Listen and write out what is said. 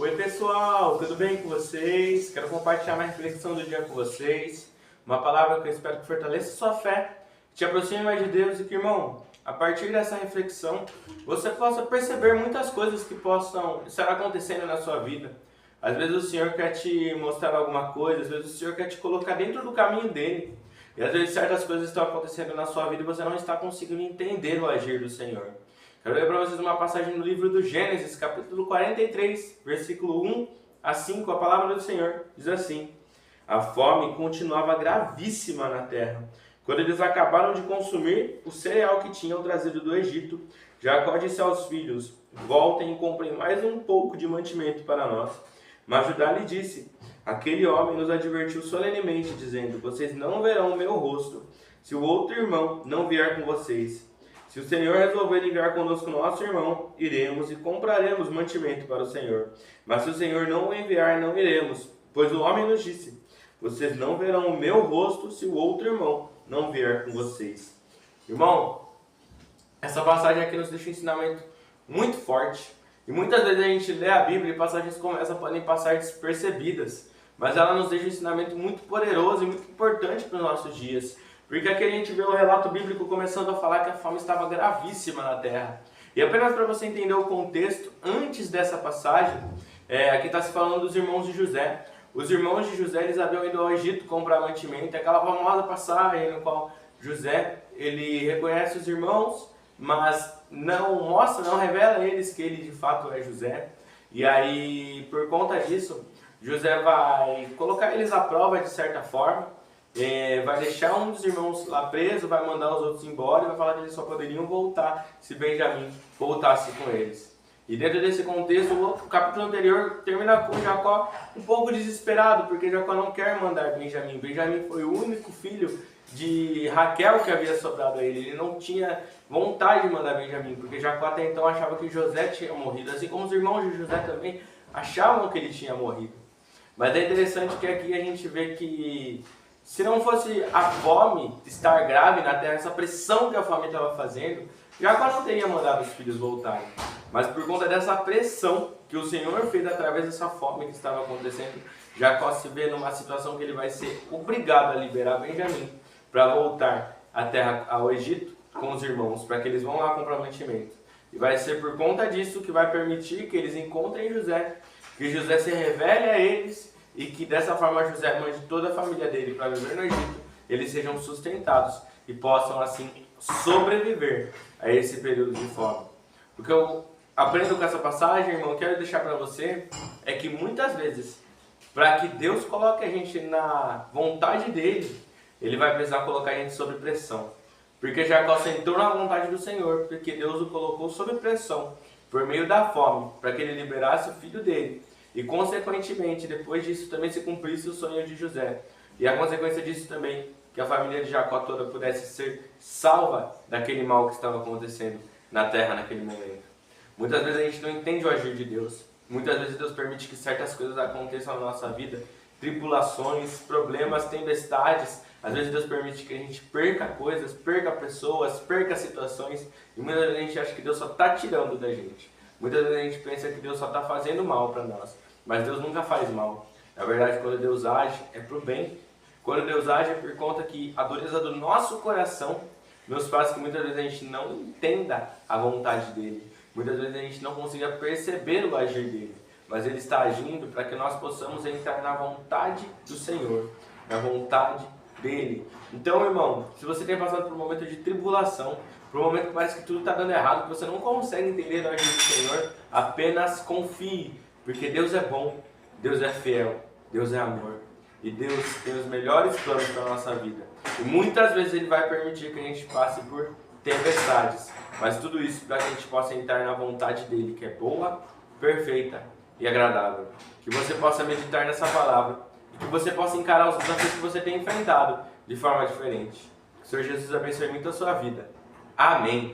Oi pessoal, tudo bem com vocês? Quero compartilhar uma reflexão do dia com vocês. Uma palavra que eu espero que fortaleça sua fé, que te aproxime mais de Deus e que, irmão, a partir dessa reflexão, você possa perceber muitas coisas que possam estar acontecendo na sua vida. Às vezes o Senhor quer te mostrar alguma coisa, às vezes o Senhor quer te colocar dentro do caminho dele. E às vezes certas coisas estão acontecendo na sua vida e você não está conseguindo entender o agir do Senhor. Quero ler para vocês uma passagem no livro do Gênesis, capítulo 43, versículo 1 a 5. A palavra do Senhor diz assim: A fome continuava gravíssima na terra. Quando eles acabaram de consumir o cereal que tinham trazido do Egito, Jacó disse aos filhos: Voltem e comprem mais um pouco de mantimento para nós. Mas Judá lhe disse: Aquele homem nos advertiu solenemente, dizendo: Vocês não verão o meu rosto, se o outro irmão não vier com vocês. Se o Senhor resolver enviar conosco nosso irmão, iremos e compraremos mantimento para o Senhor. Mas se o Senhor não o enviar, não iremos, pois o homem nos disse: Vocês não verão o meu rosto se o outro irmão não vier com vocês. Irmão, essa passagem aqui nos deixa um ensinamento muito forte. E muitas vezes a gente lê a Bíblia e passagens como essa podem passar despercebidas. Mas ela nos deixa um ensinamento muito poderoso e muito importante para os nossos dias. Porque aqui a gente vê o relato bíblico começando a falar que a fome estava gravíssima na terra. E apenas para você entender o contexto, antes dessa passagem, aqui está se falando dos irmãos de José. Os irmãos de José, eles haviam ido ao Egito comprar mantimento, aquela famosa passagem no qual José, ele reconhece os irmãos, mas não mostra, não revela a eles que ele de fato é José. E aí, por conta disso, José vai colocar eles à prova de certa forma. Vai deixar um dos irmãos lá preso, vai mandar os outros embora e vai falar que eles só poderiam voltar se Benjamim voltasse com eles. E dentro desse contexto, o capítulo anterior termina com Jacó um pouco desesperado, porque Jacó não quer mandar Benjamim. Benjamim foi o único filho de Raquel que havia sobrado a ele. Ele não tinha vontade de mandar Benjamim, porque Jacó até então achava que José tinha morrido, assim como os irmãos de José também achavam que ele tinha morrido. Mas é interessante que aqui a gente vê que se não fosse a fome estar grave na terra, essa pressão que a fome estava fazendo, Jacó não teria mandado os filhos voltarem. Mas por conta dessa pressão que o Senhor fez através dessa fome que estava acontecendo, Jacó se vê numa situação que ele vai ser obrigado a liberar Benjamim para voltar à terra, ao Egito, com os irmãos, para que eles vão lá comprar mantimento. E vai ser por conta disso que vai permitir que eles encontrem José, que José se revele a eles, e que dessa forma José mande toda a família dele para viver no Egito, eles sejam sustentados e possam assim sobreviver a esse período de fome. O que eu aprendo com essa passagem, irmão, quero deixar para você, é que muitas vezes, para que Deus coloque a gente na vontade dele, ele vai precisar colocar a gente sob pressão. Porque Jacó sentou na vontade do Senhor, porque Deus o colocou sob pressão, por meio da fome, para que ele liberasse o filho dele. E consequentemente, depois disso também se cumprisse o sonho de José. E a consequência disso também, que a família de Jacó toda pudesse ser salva daquele mal que estava acontecendo na terra naquele momento. Muitas vezes a gente não entende o agir de Deus. Muitas vezes Deus permite que certas coisas aconteçam na nossa vida. Tribulações, problemas, tempestades. Às vezes Deus permite que a gente perca coisas, perca pessoas, perca situações. E muitas vezes a gente acha que Deus só está tirando da gente. Muitas vezes a gente pensa que Deus só está fazendo mal para nós, mas Deus nunca faz mal. Na verdade, quando Deus age, é para o bem. Quando Deus age, é por conta que a dureza do nosso coração nos faz que muitas vezes a gente não entenda a vontade dEle. Muitas vezes a gente não consiga perceber o agir dEle. Mas Ele está agindo para que nós possamos entrar na vontade do Senhor, na vontade dEle. Então, irmão, se você tem passado por um momento de tribulação, por um momento que parece que tudo está dando errado, que você não consegue entender o agir do Senhor, apenas confie, porque Deus é bom, Deus é fiel, Deus é amor. E Deus tem os melhores planos para a nossa vida. E muitas vezes Ele vai permitir que a gente passe por tempestades, mas tudo isso para que a gente possa entrar na vontade dEle, que é boa, perfeita e agradável. Que você possa meditar nessa palavra e que você possa encarar os desafios que você tem enfrentado de forma diferente. Que o Senhor Jesus abençoe muito a sua vida. Amém.